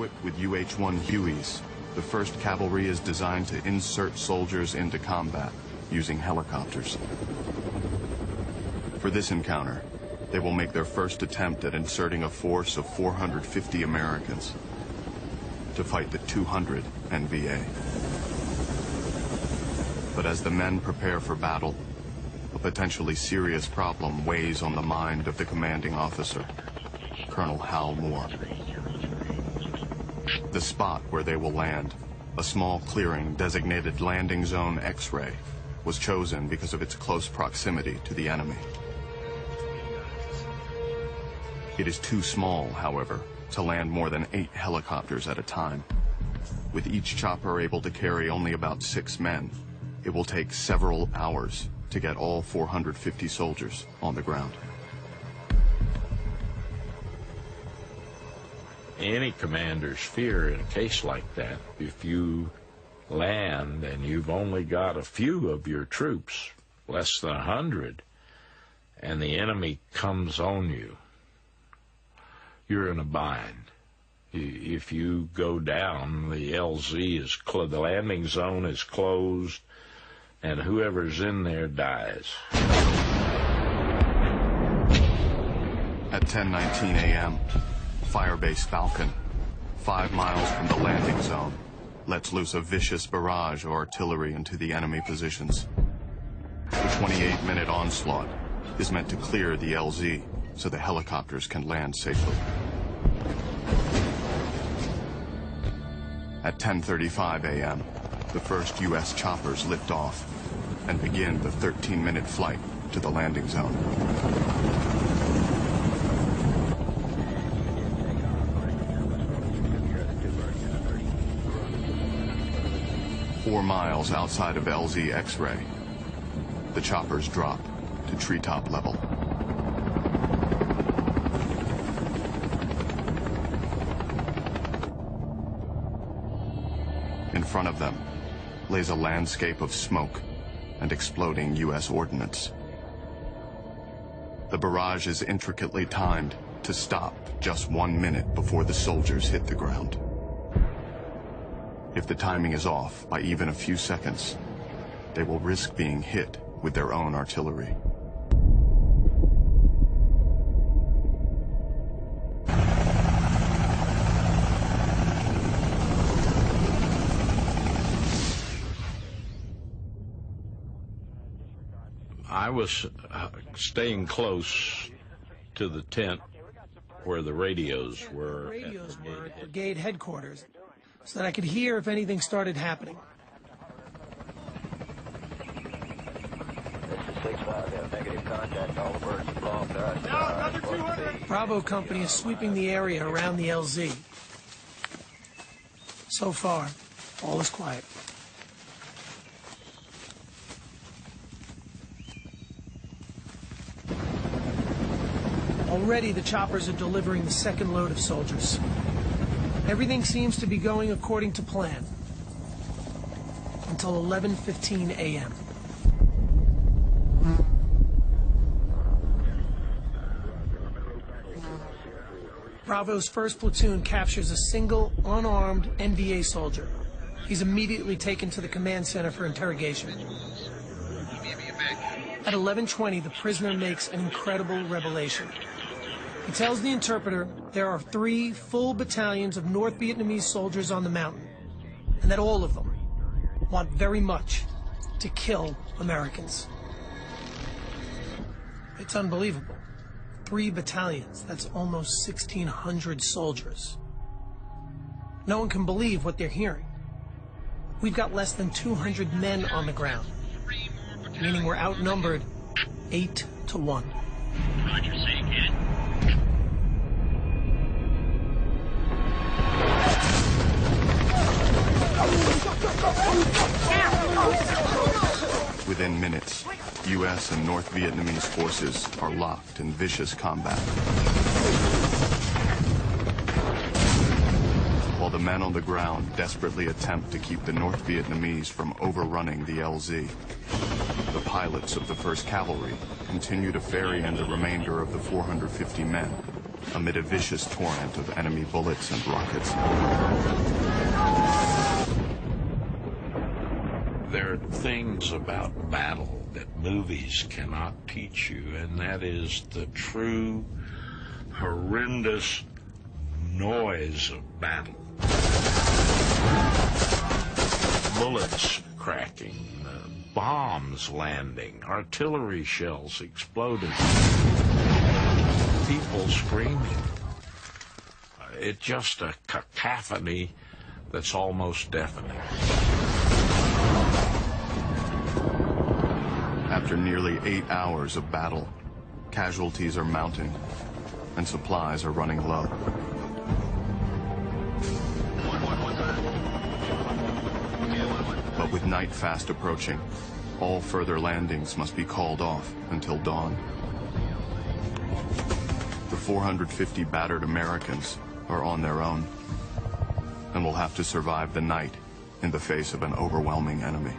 Equipped with UH-1 Hueys, the 1st Cavalry is designed to insert soldiers into combat using helicopters. For this encounter, they will make their first attempt at inserting a force of 450 Americans to fight the 200 NVA. But as the men prepare for battle, a potentially serious problem weighs on the mind of the commanding officer, Colonel Hal Moore. The spot where they will land, a small clearing designated Landing Zone X-Ray, was chosen because of its close proximity to the enemy. It is too small, however, to land more than 8 helicopters at a time. With each chopper able to carry only about 6 men, it will take several hours to get all 450 soldiers on the ground. Any commander's fear in a case like that, if you land and you've only got a few of your troops, less than 100, and the enemy comes on you, you're in a bind. If you go down, the LZ is the landing zone is closed, and whoever's in there dies. At 10:19 a.m., Firebase Falcon, 5 miles from the landing zone, lets loose a vicious barrage of artillery into the enemy positions. The 28-minute onslaught is meant to clear the LZ so the helicopters can land safely. At 10:35 a.m., the first U.S. choppers lift off and begin the 13-minute flight to the landing zone. Four miles outside of LZ X-Ray, the choppers drop to treetop level. In front of them lays a landscape of smoke and exploding U.S. ordnance. The barrage is intricately timed to stop just 1 minute before the soldiers hit the ground. If the timing is off by even a few seconds, they will risk being hit with their own artillery. I was staying close to the tent where the radios were. Radios were at brigade headquarters, so that I could hear if anything started happening. This is 6-5, we have negative contact, all the birds have blown to us. Now, another 200! Bravo Company is sweeping the area around the LZ. So far, all is quiet. Already the choppers are delivering the second load of soldiers. Everything seems to be going according to plan until 11:15 a.m. Bravo's 1st platoon captures a single, unarmed NVA soldier. He's immediately taken to the command center for interrogation. At 11:20, the prisoner makes an incredible revelation. He tells the interpreter there are 3 full battalions of North Vietnamese soldiers on the mountain, and that all of them want very much to kill Americans. It's unbelievable. 3 battalions, that's almost 1,600 soldiers. No one can believe what they're hearing. We've got less than 200 men on the ground, meaning we're outnumbered 8 to 1. Roger, say again. Within minutes, U.S. and North Vietnamese forces are locked in vicious combat. While the men on the ground desperately attempt to keep the North Vietnamese from overrunning the LZ, the pilots of the 1st Cavalry continue to ferry in the remainder of the 450 men amid a vicious torrent of enemy bullets and rockets. There are things about battle that movies cannot teach you, and that is the true, horrendous noise of battle. Bullets cracking, bombs landing, artillery shells exploding, people screaming. It's just a cacophony that's almost deafening. After nearly 8 hours of battle, casualties are mounting and supplies are running low. But with night fast approaching, all further landings must be called off until dawn. The 450 battered Americans are on their own and will have to survive the night in the face of an overwhelming enemy.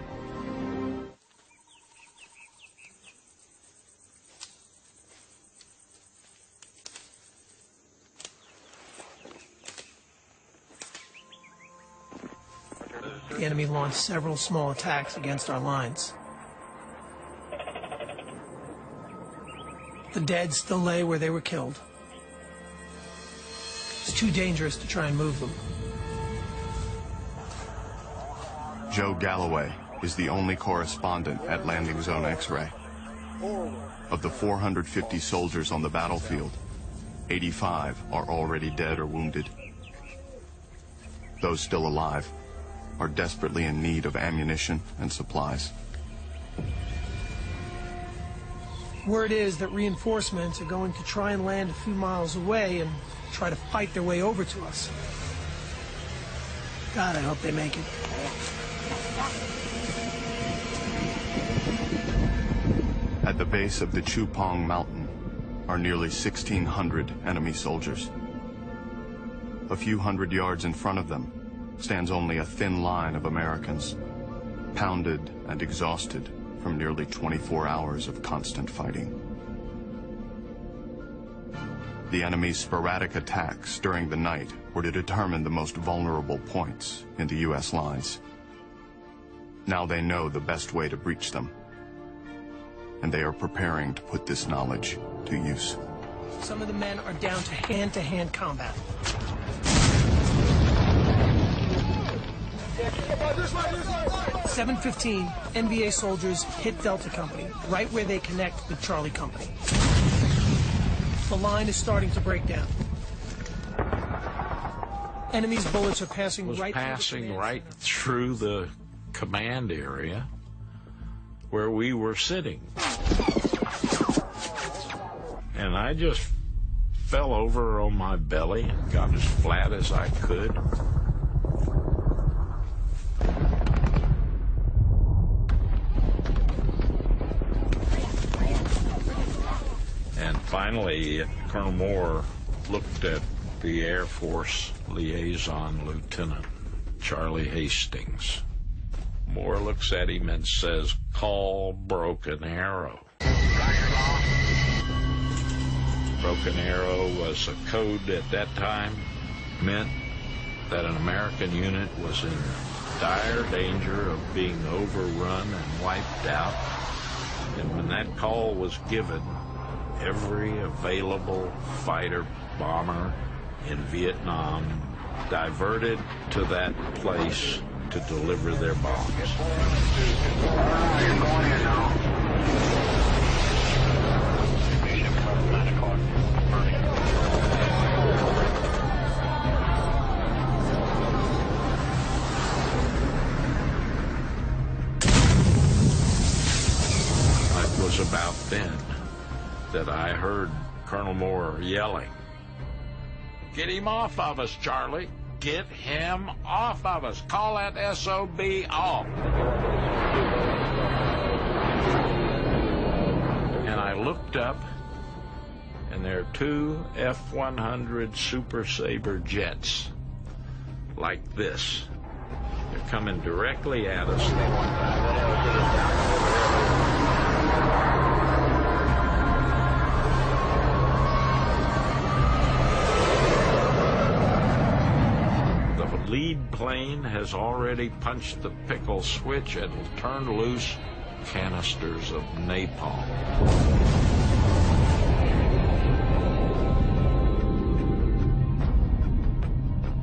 The enemy launched several small attacks against our lines. The dead still lay where they were killed. It's too dangerous to try and move them. Joe Galloway is the only correspondent at Landing Zone X-Ray. Of the 450 soldiers on the battlefield, 85 are already dead or wounded. Those still alive are desperately in need of ammunition and supplies. Word is that reinforcements are going to try and land a few miles away and try to fight their way over to us. God, I hope they make it. At the base of the Chupong Mountain are nearly 1,600 enemy soldiers. A few hundred yards in front of them stands only a thin line of Americans, pounded and exhausted from nearly 24 hours of constant fighting. The enemy's sporadic attacks during the night were to determine the most vulnerable points in the U.S. lines. Now they know the best way to breach them, and they are preparing to put this knowledge to use. Some of the men are down to hand-to-hand combat. 7:15, NBA soldiers hit Delta Company, right where they connect with Charlie Company. The line is starting to break down. Enemy's bullets are passing right through the command area where we were sitting. And I just fell over on my belly and got as flat as I could. And finally, Colonel Moore looked at the Air Force liaison lieutenant, Charlie Hastings. Moore looks at him and says, "Call Broken Arrow." Broken Arrow was a code at that time, meant that an American unit was in dire danger of being overrun and wiped out. And when that call was given, every available fighter bomber in Vietnam diverted to that place to deliver their bombs. It was about then that I heard Colonel Moore yelling, "Get him off of us, Charlie. Get him off of us. Call that SOB off." And I looked up, and there are two F-100 Super Sabre jets like this. They're coming directly at us. plane has already punched the pickle switch and will turn loose canisters of napalm.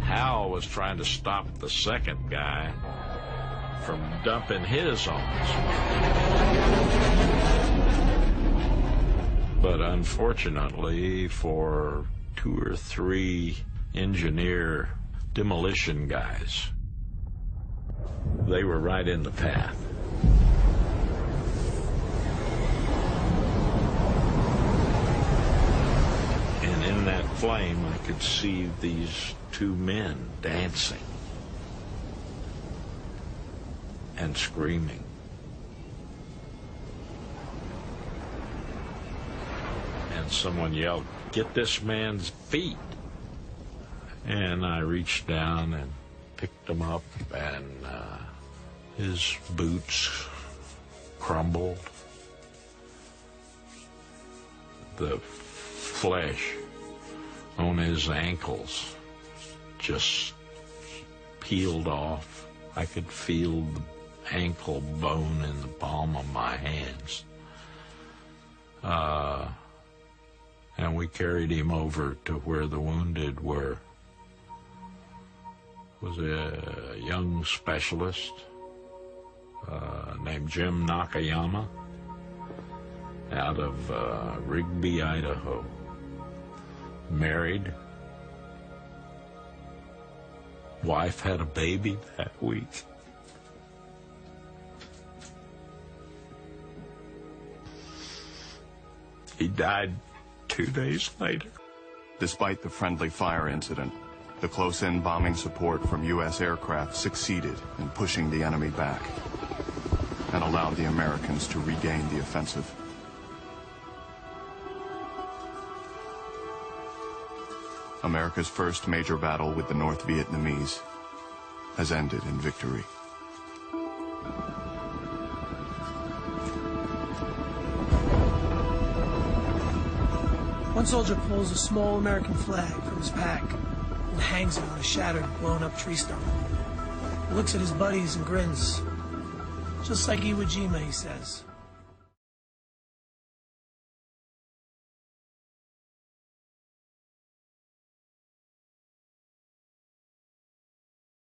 Hal was trying to stop the second guy from dumping his on us. But unfortunately for 2 or 3 engineer demolition guys, they were right in the path. And in that flame, I could see these 2 men dancing and screaming. And someone yelled, "Get this man's feet!" And I reached down and picked him up, and his boots crumbled. The flesh on his ankles just peeled off. I could feel the ankle bone in the palm of my hands. And we carried him over to where the wounded were. It was a young specialist named Jim Nakayama out of Rigby, Idaho. Married. Wife had a baby that week. He died 2 days later. Despite the friendly fire incident, the close-in bombing support from U.S. aircraft succeeded in pushing the enemy back and allowed the Americans to regain the offensive. America's first major battle with the North Vietnamese has ended in victory. One soldier pulls a small American flag from his pack and hangs it on a shattered, blown-up tree stump. He looks at his buddies and grins. Just like Iwo Jima, he says.